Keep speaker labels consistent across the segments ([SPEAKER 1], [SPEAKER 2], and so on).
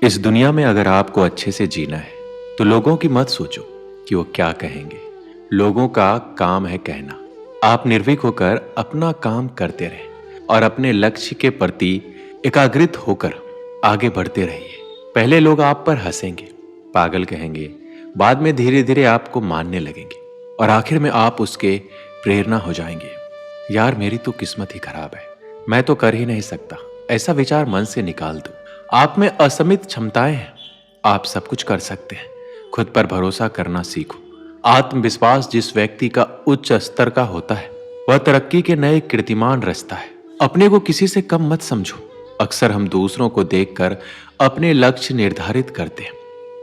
[SPEAKER 1] इस दुनिया में अगर आपको अच्छे से जीना है तो लोगों की मत सोचो कि वो क्या कहेंगे। लोगों का काम है कहना। आप निर्भीक होकर अपना काम करते रहें और अपने लक्ष्य के प्रति एकाग्रित होकर आगे बढ़ते रहिए। पहले लोग आप पर हंसेंगे, पागल कहेंगे, बाद में धीरे धीरे आपको मानने लगेंगे और आखिर में आप उसके प्रेरणा हो जाएंगे। यार मेरी तो किस्मत ही खराब है, मैं तो कर ही नहीं सकता, ऐसा विचार मन से निकाल दो। आप में असीमित क्षमताएं हैं, आप सब कुछ कर सकते हैं। खुद पर भरोसा करना सीखो। आत्मविश्वास जिस व्यक्ति का उच्च स्तर का होता है वह तरक्की के नए कीर्तिमान रचता है। अपने को किसी से कम मत समझो। अक्सर हम दूसरों को देखकर अपने लक्ष्य निर्धारित करते हैं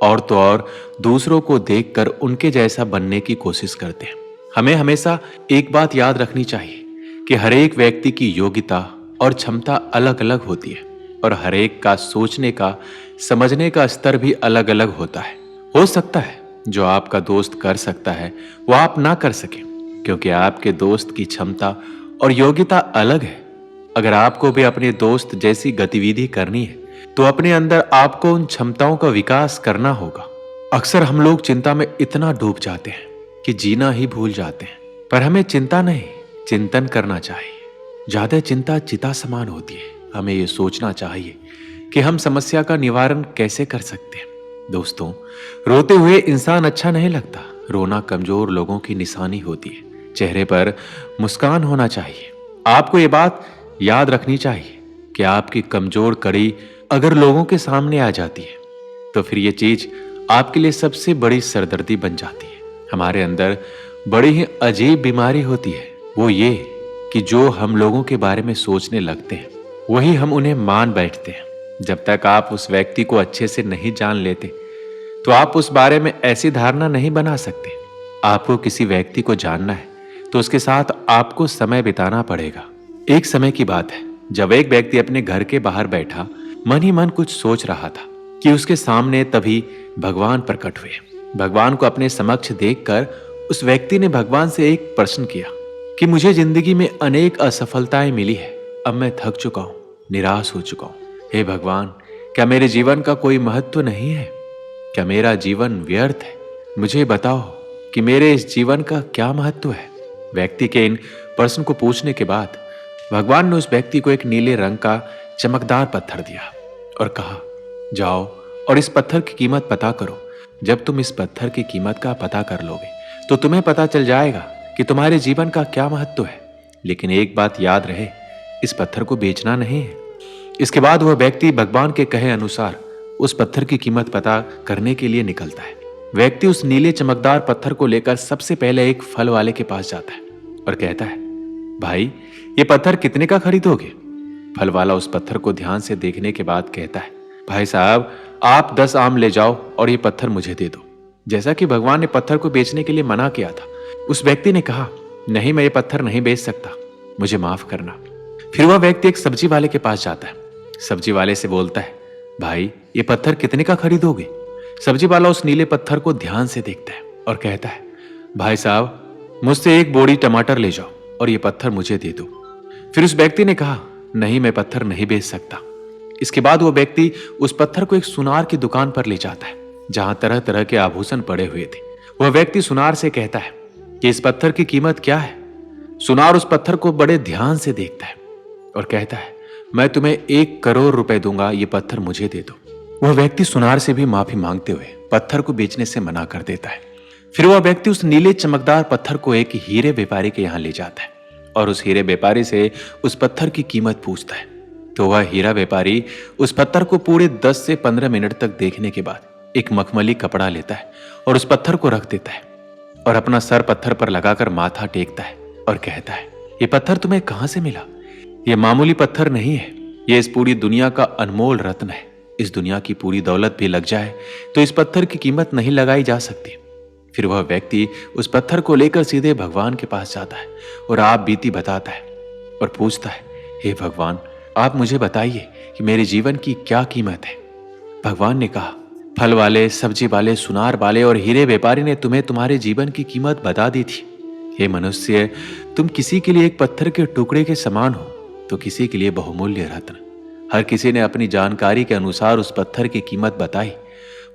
[SPEAKER 1] और तो और दूसरों को देखकर उनके जैसा बनने की कोशिश करते हैं। हमें हमेशा एक बात याद रखनी चाहिए कि हर एक व्यक्ति की योग्यता और क्षमता अलग अलग होती है और हर एक का सोचने का, समझने का स्तर भी अलग अलग होता है। हो सकता है जो आपका दोस्त कर सकता है वो आप ना कर सके, क्योंकि आपके दोस्त की क्षमता और योग्यता अलग है। अगर आपको भी अपने दोस्त जैसी गतिविधि करनी है तो अपने अंदर आपको उन क्षमताओं का विकास करना होगा। अक्सर हम लोग चिंता में इतना डूब जाते हैं कि जीना ही भूल जाते हैं, पर हमें चिंता नहीं, चिंतन करना चाहिए। ज्यादा चिंता चिता समान होती है। हमें ये सोचना चाहिए कि हम समस्या का निवारण कैसे कर सकते हैं। दोस्तों, रोते हुए इंसान अच्छा नहीं लगता। रोना कमजोर लोगों की निशानी होती है। चेहरे पर मुस्कान होना चाहिए। आपको ये बात याद रखनी चाहिए कि आपकी कमजोर कड़ी अगर लोगों के सामने आ जाती है तो फिर ये चीज आपके लिए सबसे बड़ी सरदर्दी बन जाती है। हमारे अंदर बड़ी ही अजीब बीमारी होती है, वो ये कि जो हम लोगों के बारे में सोचने लगते हैं वही हम उन्हें मान बैठते हैं। जब तक आप उस व्यक्ति को अच्छे से नहीं जान लेते तो आप उस बारे में ऐसी धारणा नहीं बना सकते। आपको किसी व्यक्ति को जानना है तो उसके साथ आपको समय बिताना पड़ेगा। एक समय की बात है जब एक व्यक्ति अपने घर के बाहर बैठा मन ही मन कुछ सोच रहा था कि उसके सामने तभी भगवान प्रकट हुए। भगवान को अपने समक्ष देखकर उस व्यक्ति ने भगवान से एक प्रश्न किया कि मुझे जिंदगी में अनेक असफलताएं मिली है, अब मैं थक चुका हूं, निराश हो चुका हूं। हे भगवान, क्या मेरे जीवन का कोई महत्व नहीं है? क्या मेरा जीवन व्यर्थ है? मुझे बताओ कि मेरे इस जीवन का क्या महत्व है? व्यक्ति के इन प्रश्न को पूछने के बाद भगवान ने उस व्यक्ति को एक नीले रंग का चमकदार पत्थर दिया और कहा, जाओ और इस पत्थर की कीमत पता करो। जब तुम इस पत्थर की कीमत का पता कर लोगे तो तुम्हें पता चल जाएगा कि तुम्हारे जीवन का क्या महत्व है। लेकिन एक बात याद रहे, इस पत्थर को बेचना नहीं है। इसके बाद वह व्यक्ति भगवान के कहे अनुसार उस पत्थर की कीमत पता करने के लिए निकलता है। व्यक्ति उस नीले चमकदार पत्थर को लेकर सबसे पहले एक फल वाले के पास जाता है और कहता है, भाई ये पत्थर कितने का खरीदोगे? फल वाला उस पत्थर को ध्यान से देखने के बाद कहता है, भाई साहब आप 10 आम ले जाओ और ये पत्थर मुझे दे दो। जैसा कि भगवान ने पत्थर को बेचने के लिए मना किया था, उस व्यक्ति ने कहा, नहीं मैं ये पत्थर नहीं बेच सकता, मुझे माफ करना। फिर वह व्यक्ति एक सब्जी वाले के पास जाता है। सब्जी वाले से बोलता है, भाई ये पत्थर कितने का खरीदोगे? सब्जी वाला उस नीले पत्थर को ध्यान से देखता है और कहता है, भाई साहब मुझसे एक बोरी टमाटर ले जाओ और ये पत्थर मुझे दे दो। फिर उस व्यक्ति ने कहा, नहीं मैं पत्थर नहीं बेच सकता। इसके बाद वो व्यक्ति उस पत्थर को एक सुनार की दुकान पर ले जाता है जहां तरह तरह के आभूषण पड़े हुए थे। वह व्यक्ति सुनार से कहता है कि इस पत्थर की कीमत क्या है? सुनार उस पत्थर को बड़े ध्यान से देखता है और कहता है, मैं तुम्हें 1 करोड़ रुपए दूंगा, ये पत्थर मुझे दे दो। वह व्यक्ति सुनार से भी माफी मांगते हुए पत्थर को बेचने से मना कर देता है। फिर वह व्यक्ति उस नीले चमकदार पत्थर को एक हीरे व्यापारी के यहां ले जाता है और उस हीरे व्यापारी से उस पत्थर की कीमत पूछता है। तो वह हीरा व्यापारी उस पत्थर को पूरे 10 से 15 मिनट तक देखने के बाद एक मखमली कपड़ा लेता है और उस पत्थर को रख देता है और अपना सर पत्थर पर लगाकर माथा टेकता है और कहता है, ये पत्थर तुम्हें कहां से मिला? ये मामूली पत्थर नहीं है, ये इस पूरी दुनिया का अनमोल रत्न है। इस दुनिया की पूरी दौलत भी लग जाए तो इस पत्थर की कीमत नहीं लगाई जा सकती। फिर वह व्यक्ति उस पत्थर को लेकर सीधे भगवान के पास जाता है और आप बीती बताता है और पूछता है, हे भगवान आप मुझे बताइए कि मेरे जीवन की क्या कीमत है? भगवान ने कहा, फल वाले, सब्जी वाले, सुनार वाले और हीरे व्यापारी ने तुम्हें तुम्हारे जीवन की कीमत बता दी थी। हे मनुष्य, तुम किसी के लिए एक पत्थर के टुकड़े के समान हो तो किसी के लिए बहुमूल्य रत्न। हर किसी ने अपनी जानकारी के अनुसार उस पत्थर की कीमत बताई,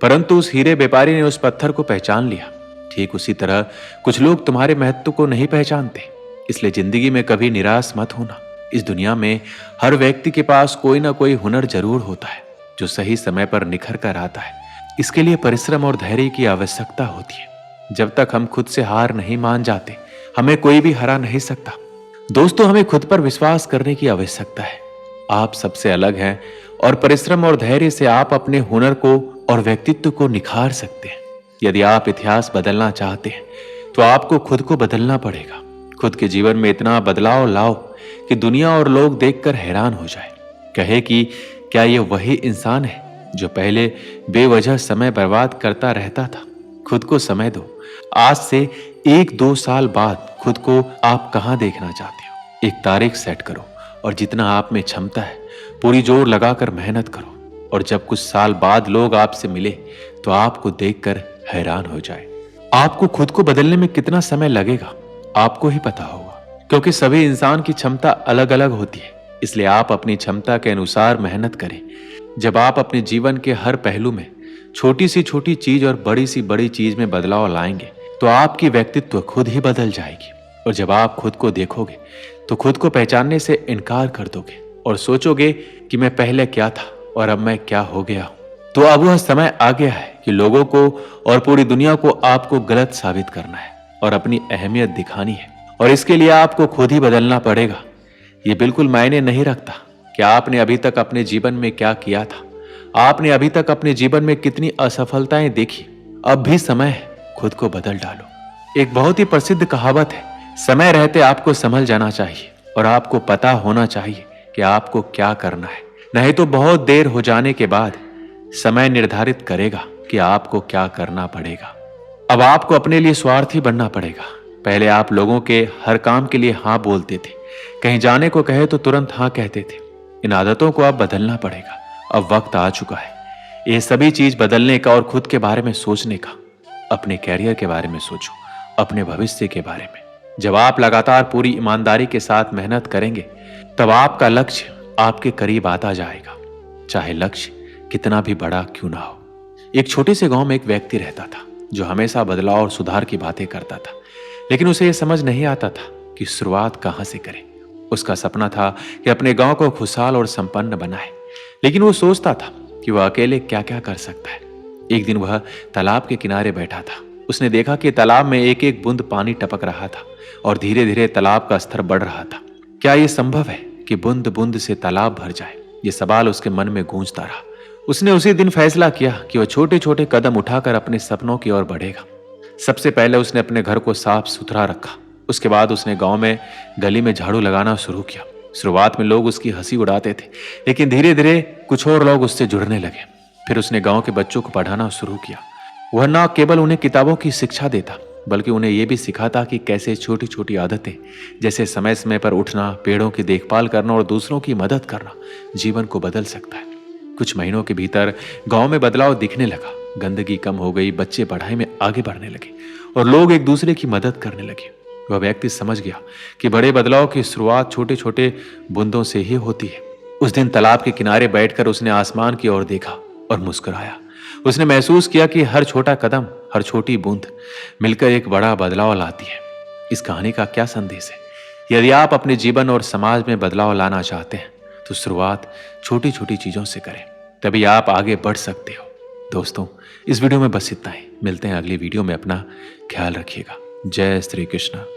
[SPEAKER 1] परंतु उस हीरे व्यापारी ने उस पत्थर को पहचान लिया। ठीक उसी तरह कुछ लोग तुम्हारे महत्व को नहीं पहचानते, इसलिए जिंदगी में कभी निराश मत होना। इस दुनिया में हर व्यक्ति के पास कोई ना कोई हुनर जरूर होता है जो सही समय पर निखर कर आता है। इसके लिए परिश्रम और धैर्य की आवश्यकता होती है। जब तक हम खुद से हार नहीं मान जाते, हमें कोई भी हरा नहीं सकता। दोस्तों, हमें खुद पर विश्वास करने की आवश्यकता है। आप सबसे अलग हैं और परिश्रम और धैर्य से आप अपने हुनर को और व्यक्तित्व को निखार सकते हैं। यदि आप इतिहास बदलना चाहते हैं तो आपको खुद को बदलना पड़ेगा। खुद के जीवन में इतना बदलाव लाओ कि दुनिया और लोग देखकर हैरान हो जाए, कहे कि क्या ये वही इंसान है जो पहले बेवजह समय बर्बाद करता रहता था। खुद को समय दो। आज से 1-2 साल बाद खुद को आप कहां देखना चाहते हो, एक तारीख सेट करो और जितना आप में क्षमता है पूरी जोर लगाकर मेहनत करो। और जब कुछ साल बाद लोग आपसे मिले तो आपको देखकर हैरान हो जाए। आपको खुद को बदलने में कितना समय लगेगा आपको ही पता होगा, क्योंकि सभी इंसान की क्षमता अलग अलग होती है। इसलिए आप अपनी क्षमता के अनुसार मेहनत करें। जब आप अपने जीवन के हर पहलू में छोटी सी छोटी चीज और बड़ी सी बड़ी चीज में बदलाव लाएंगे तो आपकी व्यक्तित्व खुद ही बदल जाएगी। और जब आप खुद को देखोगे तो खुद को पहचानने से इनकार कर दोगे और सोचोगे कि मैं पहले क्या था और अब मैं क्या हो गया हूं। तो अब वह समय आ गया है कि लोगों को और पूरी दुनिया को आपको गलत साबित करना है और अपनी अहमियत दिखानी है। और इसके लिए आपको खुद ही बदलना पड़ेगा। ये बिल्कुल मायने नहीं रखता कि आपने अभी तक अपने जीवन में क्या किया था, आपने अभी तक अपने जीवन में कितनी असफलताएं देखी। अब भी समय है, खुद को बदल डालो। एक बहुत ही प्रसिद्ध कहावत है, समय रहते आपको संभल जाना चाहिए और आपको पता होना चाहिए कि आपको क्या करना है। नहीं तो बहुत देर हो जाने के बाद समय निर्धारित करेगा कि आपको क्या करना पड़ेगा। अब आपको अपने लिए स्वार्थी बनना पड़ेगा। पहले आप लोगों के हर काम के लिए हाँ बोलते थे, कहीं जाने को कहे तो तुरंत हाँ कहते थे। इन आदतों को अब बदलना पड़ेगा। अब वक्त आ चुका है ये सभी चीज बदलने का और खुद के बारे में सोचने का। अपने कैरियर के बारे में सोचो, अपने भविष्य के बारे में। जब आप लगातार पूरी ईमानदारी के साथ मेहनत करेंगे तब आपका लक्ष्य आपके करीब आता जाएगा, चाहे लक्ष्य कितना भी बड़ा क्यों ना हो। एक छोटे से गांव में एक व्यक्ति रहता था जो हमेशा बदलाव और सुधार की बातें करता था, लेकिन उसे यह समझ नहीं आता था कि शुरुआत कहां से करे। उसका सपना था कि अपने गांव को खुशहाल और संपन्न बनाए, लेकिन वो सोचता था कि वह अकेले क्या क्या कर सकता है। एक दिन वह तालाब के किनारे बैठा था। उसने देखा कि तालाब में एक एक बूंद पानी टपक रहा था और धीरे धीरे तालाब का स्तर बढ़ रहा था। क्या यह संभव है कि बूंद बूंद से तालाब भर जाए? यह सवाल उसके मन में गूंजता रहा। उसने उसी दिन फैसला किया कि वह छोटे छोटे कदम उठाकर अपने सपनों की ओर बढ़ेगा। सबसे पहले उसने अपने घर को साफ सुथरा रखा। उसके बाद उसने गांव में गली में झाड़ू लगाना शुरू किया। शुरुआत में लोग उसकी हंसी उड़ाते थे, लेकिन धीरे धीरे कुछ और लोग उससे जुड़ने लगे। फिर उसने गांव के बच्चों को पढ़ाना शुरू किया। वह न केवल उन्हें किताबों की शिक्षा देता, बल्कि उन्हें यह भी सिखाता कि कैसे छोटी छोटी आदतें जैसे समय समय पर उठना, पेड़ों की देखभाल करना और दूसरों की मदद करना जीवन को बदल सकता है। कुछ महीनों के भीतर गांव में बदलाव दिखने लगा। गंदगी कम हो गई, बच्चे पढ़ाई में आगे बढ़ने लगे और लोग एक दूसरे की मदद करने लगे। वह व्यक्ति समझ गया कि बड़े बदलाव की शुरुआत छोटे छोटे बूंदों से ही होती है। उस दिन तालाब के किनारे बैठकर उसने आसमान की ओर देखा और मुस्कुराया। उसने महसूस किया कि हर छोटा कदम, हर छोटी बूंद मिलकर एक बड़ा बदलाव लाती है। इस कहानी का क्या संदेश है? यदि आप अपने जीवन और समाज में बदलाव लाना चाहते हैं तो शुरुआत छोटी छोटी चीजों से करें, तभी आप आगे बढ़ सकते हो। दोस्तों, इस वीडियो में बस इतना ही। मिलते हैं अगली वीडियो में। अपना ख्याल रखिएगा। जय श्री कृष्ण।